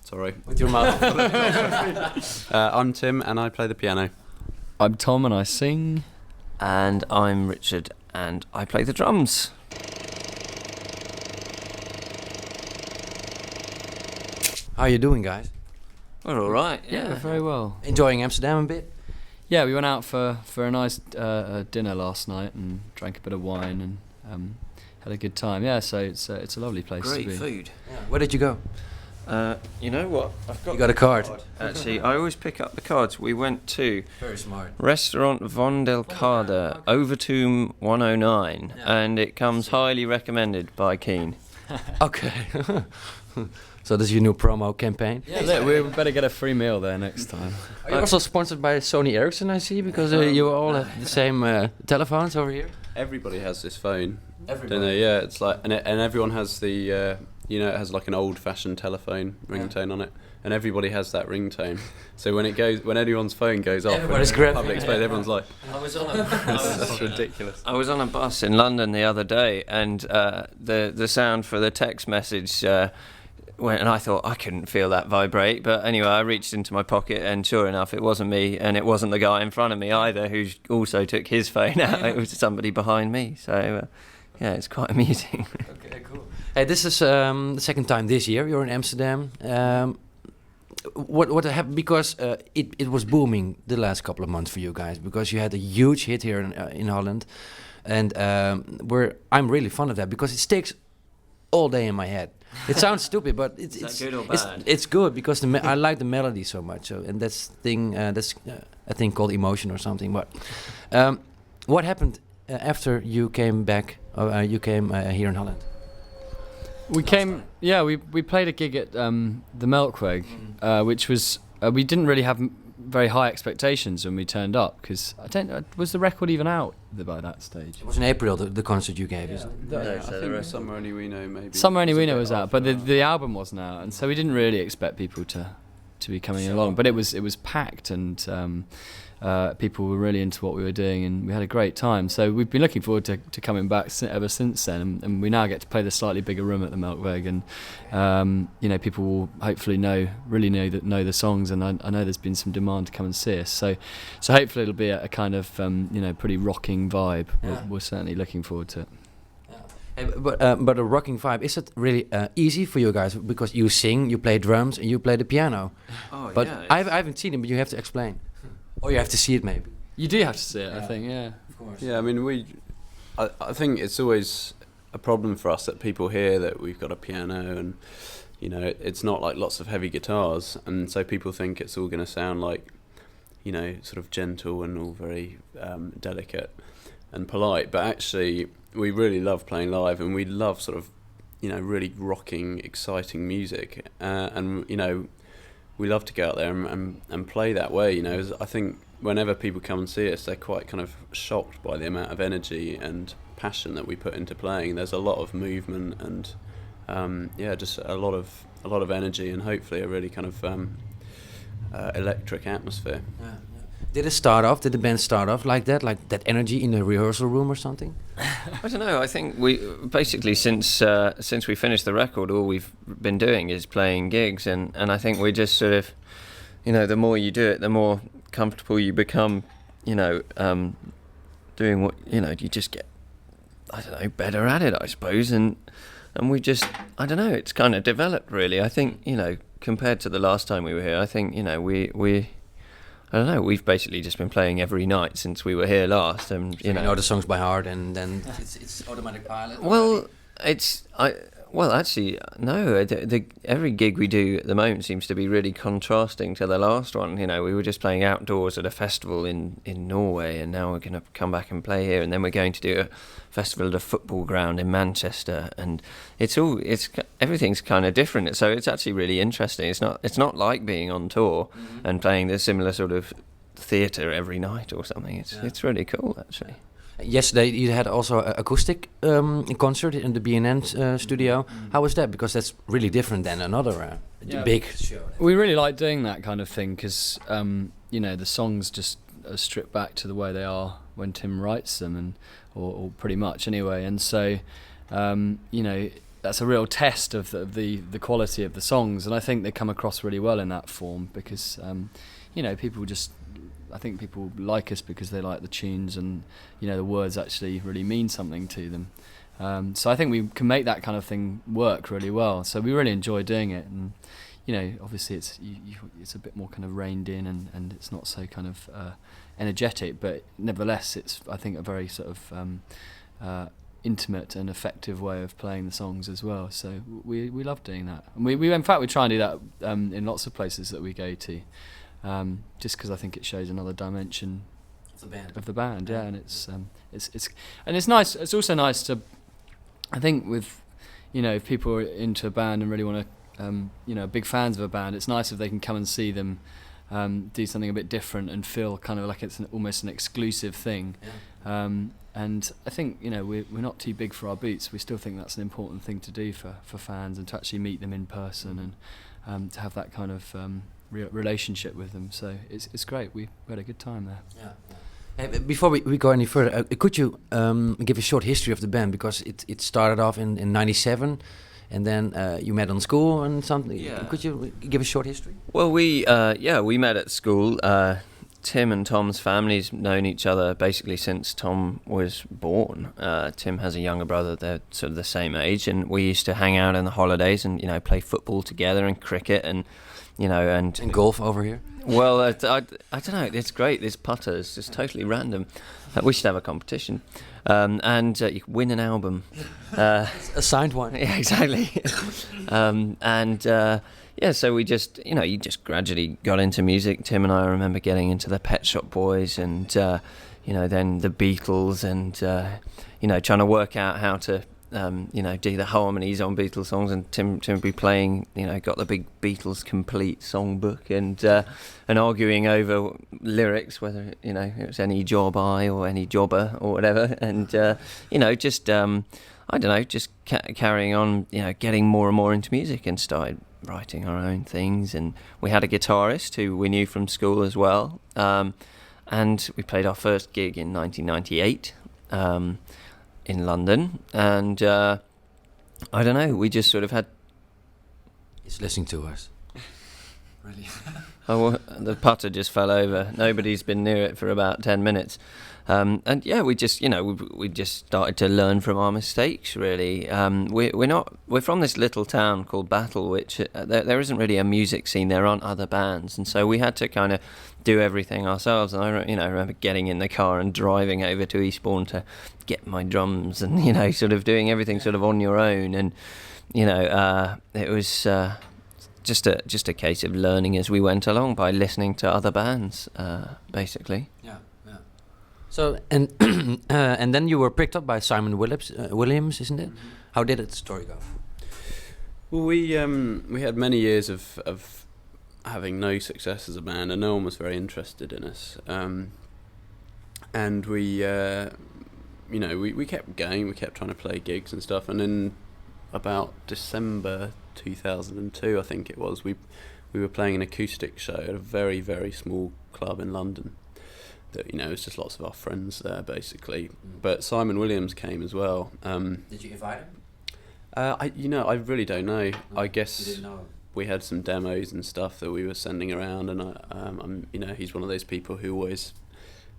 Sorry. With your mouth. I'm Tim and I play the piano. I'm Tom and I sing. And I'm Richard and I play the drums. How are you doing, guys? We're all right. Yeah, very well. Enjoying Amsterdam a bit? Yeah, we went out for a nice dinner last night and drank a bit of wine and had a good time. Yeah, so it's a lovely place to be. Great food. Yeah. Where did you go? You know what? You got a card. Actually, I always pick up the cards. We went to Very smart. Restaurant Von del Carda, Overtoom 109, and it comes highly recommended by Keane. Okay. So this is your new promo campaign? Yeah, look, we better get a free meal there next time. Are you also sponsored by Sony Ericsson, I see? Because you all have the same telephones over here? Everybody has this phone, Everybody. don't they? Yeah, it's like, and everyone has the, it has like an old-fashioned telephone ringtone on it, and everybody has that ringtone. So when anyone's phone goes off, Everybody's in a grabbing public it. space, everyone's like, That's ridiculous. I was on a bus in London the other day, and the sound for the text message went, and I thought I couldn't feel that vibrate. But anyway, I reached into my pocket, and sure enough, it wasn't me, and it wasn't the guy in front of me either, who also took his phone out. It was somebody behind me. So yeah, it's quite amusing. Okay, cool. Hey, this is the second time this year you're in Amsterdam. What happened? Because it was booming the last couple of months for you guys, because you had a huge hit here in Holland, and I'm really fond of that because it sticks all day in my head. It sounds stupid, but it's good or bad? it's good because I like the melody so much. So, and that's a thing called emotion or something. But what happened after you came back? You came here in Holland. We played a gig at the Melkweg, which was we didn't really have very high expectations when we turned up, because was the record even out by that stage? It was in April, the concert you gave, isn't it? I think Summer Only We Know maybe. Summer Only We Know was out, but the album wasn't out, and so we didn't really expect people to be coming along. But it was packed, and people were really into what we were doing, and we had a great time. So we've been looking forward to coming back ever since then, and we now get to play the slightly bigger room at the Melkweg, and people will hopefully know the songs, and I know there's been some demand to come and see us. So hopefully it'll be a kind of pretty rocking vibe. Yeah. We're certainly looking forward to it. But a rocking vibe, is it really easy for you guys? Because you sing, you play drums, and you play the piano. Oh, But yeah, I haven't seen it, but you have to explain. Or you have to see it, maybe. You do have to see it, I think, yeah. Of course. Yeah, I mean, I think it's always a problem for us that people hear that we've got a piano and, it's not like lots of heavy guitars, and so people think it's all going to sound like, sort of gentle and all very delicate and polite. But actually, we really love playing live, and we love sort of, really rocking, exciting music, and we love to go out there and play that way. I think whenever people come and see us, they're quite kind of shocked by the amount of energy and passion that we put into playing. There's a lot of movement and just a lot of energy, and hopefully a really kind of electric atmosphere. Yeah. Did the band start off like that energy in the rehearsal room or something? I don't know. I think we basically since we finished the record, all we've been doing is playing gigs, and I think we just sort of, the more you do it, the more comfortable you become. Doing what you just get, I don't know, better at it, I suppose, and we just, I don't know, it's kind of developed really. I think compared to the last time we were here, I think we. I don't know. We've basically just been playing every night since we were here last, and You know the songs by heart, and then it's automatic pilot. Well, actually, no. Every gig we do at the moment seems to be really contrasting to the last one. We were just playing outdoors at a festival in Norway, and now we're going to come back and play here, and then we're going to do a festival at a football ground in Manchester, and everything's kind of different. So it's actually really interesting. It's not like being on tour and playing the similar sort of theatre every night or something. It's really cool actually. Yesterday you had also an acoustic concert in the BNN studio. How was that? Because that's really different than another big show. We really like doing that kind of thing because the songs just are stripped back to the way they are when Tim writes them, or pretty much anyway. And so that's a real test of the quality of the songs, and I think they come across really well in that form because people just. I think people like us because they like the tunes and the words actually really mean something to them. So I think we can make that kind of thing work really well. So we really enjoy doing it, and obviously it's a bit more kind of reined in and it's not so kind of energetic, but nevertheless it's I think a very sort of intimate and effective way of playing the songs as well. So we love doing that, and we in fact we try and do that in lots of places that we go to. Just because I think it shows another dimension of the band, yeah, and it's nice. It's also nice to, I think, with if people are into a band and really want to, big fans of a band, it's nice if they can come and see them do something a bit different and feel kind of like it's almost an exclusive thing. Yeah. And I think we're not too big for our boots. We still think that's an important thing to do for fans, and to actually meet them in person and to have that kind of relationship with them. So it's great. We had a good time there. Yeah. Hey, before we go any further, could you give a short history of the band, because it started off in '97, and then you met on school and something. Yeah. Could you give a short history? Well, we met at school. Tim and Tom's families known each other basically since Tom was born. Tim has a younger brother, they're sort of the same age, and we used to hang out in the holidays and play football together and cricket and and golf over here. Well, I don't know. It's great. This putter is just totally random. We should have a competition, and you can win an album, a signed one. Yeah, exactly. So we just you just gradually got into music. Tim and I remember getting into the Pet Shop Boys, and then the Beatles, and trying to work out how to. Do the harmonies on Beatles songs, and Tim would be playing, got the big Beatles complete songbook, and arguing over lyrics, whether it was any job I or any jobber or whatever, and just I don't know, just carrying on, getting more and more into music, and started writing our own things. And we had a guitarist who we knew from school as well, and we played our first gig in 1998. In London, and I don't know, we just sort of had... He's listening to us. Really? Oh, the putter just fell over. Nobody's been near it for about 10 minutes. And yeah, we just, we just started to learn from our mistakes, really. We're from this little town called Battle, which there isn't really a music scene. There aren't other bands, and so we had to kind of do everything ourselves. And I remember getting in the car and driving over to Eastbourne to get my drums, and sort of doing everything sort of on your own. And it was just a case of learning as we went along by listening to other bands, basically. Yeah. So and and then you were picked up by Simon Williams, isn't it? Mm-hmm. How did the story go? Well, we had many years of having no success as a band, and no one was very interested in us. And we kept going. We kept trying to play gigs and stuff. And in about December 2002, I think it was, we were playing an acoustic show at a very, very small club in London. That it was just lots of our friends there, basically. But Simon Williams came as well. Did you invite him? I really don't know. No, I guess you didn't know. We had some demos and stuff that we were sending around, and he's one of those people who always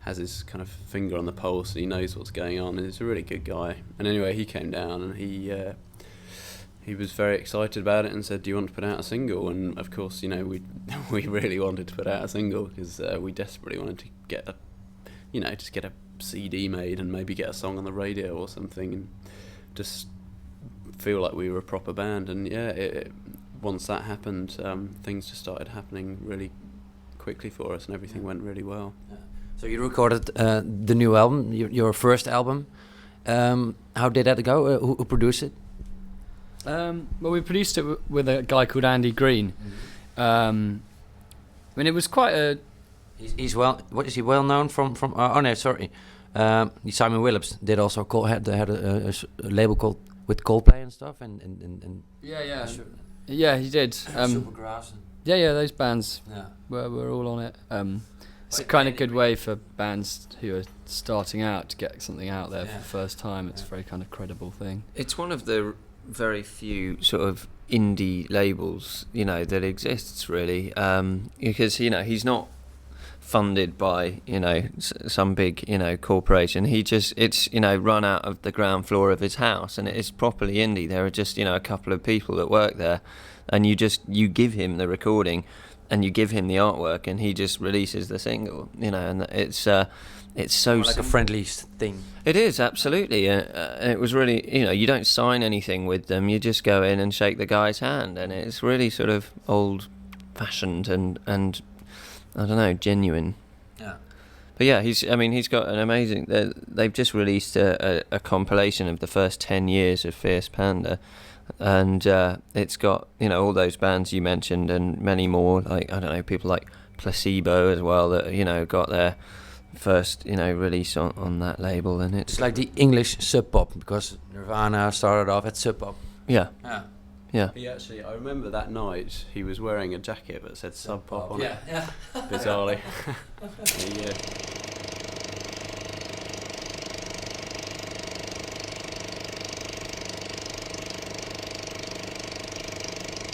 has his kind of finger on the pulse, and he knows what's going on, and he's a really good guy. And anyway, he came down, and he was very excited about it and said, "Do you want to put out a single?" And of course, we really wanted to put out a single because we desperately wanted to get a CD made and maybe get a song on the radio or something, and just feel like we were a proper band. And once that happened, things just started happening really quickly for us, and everything went really well. Yeah. So you recorded the new album, your first album. How did that go? Who produced it? Well, we produced it with a guy called Andy Green. Mm-hmm. It was quite a... He's well. What is he well known from? Simon Williams did also had a label called with Coldplay and stuff, and yeah, he did. Supergrass. Those bands were all on it. It's a kind of good way for bands who are starting out to get something out there for the first time. It's a very kind of credible thing. It's one of the very few sort of indie labels, you know, that exists really, because, you know, he's not funded by, you know, some big, you know, corporation. It's, you know, run out of the ground floor of his house, and it is properly indie. There are just, you know, a couple of people that work there, and you give him the recording and you give him the artwork, and he just releases the single, you know, and it's so like a friendly thing. It is, absolutely. And it was really, you know, you don't sign anything with them, you just go in and shake the guy's hand, and it's really sort of old fashioned and I don't know, genuine. Yeah. But yeah, he's got an amazing, they've just released a compilation of the first 10 years of Fierce Panda, and it's got, you know, all those bands you mentioned and many more, like, I don't know, people like Placebo as well, that, you know, got their first, you know, release on that label, and it's like the English Sub Pop, because Nirvana started off at Sub Pop. Yeah. I remember that night he was wearing a jacket that said Sub Pop on it. Yeah. Bizarrely. Yeah.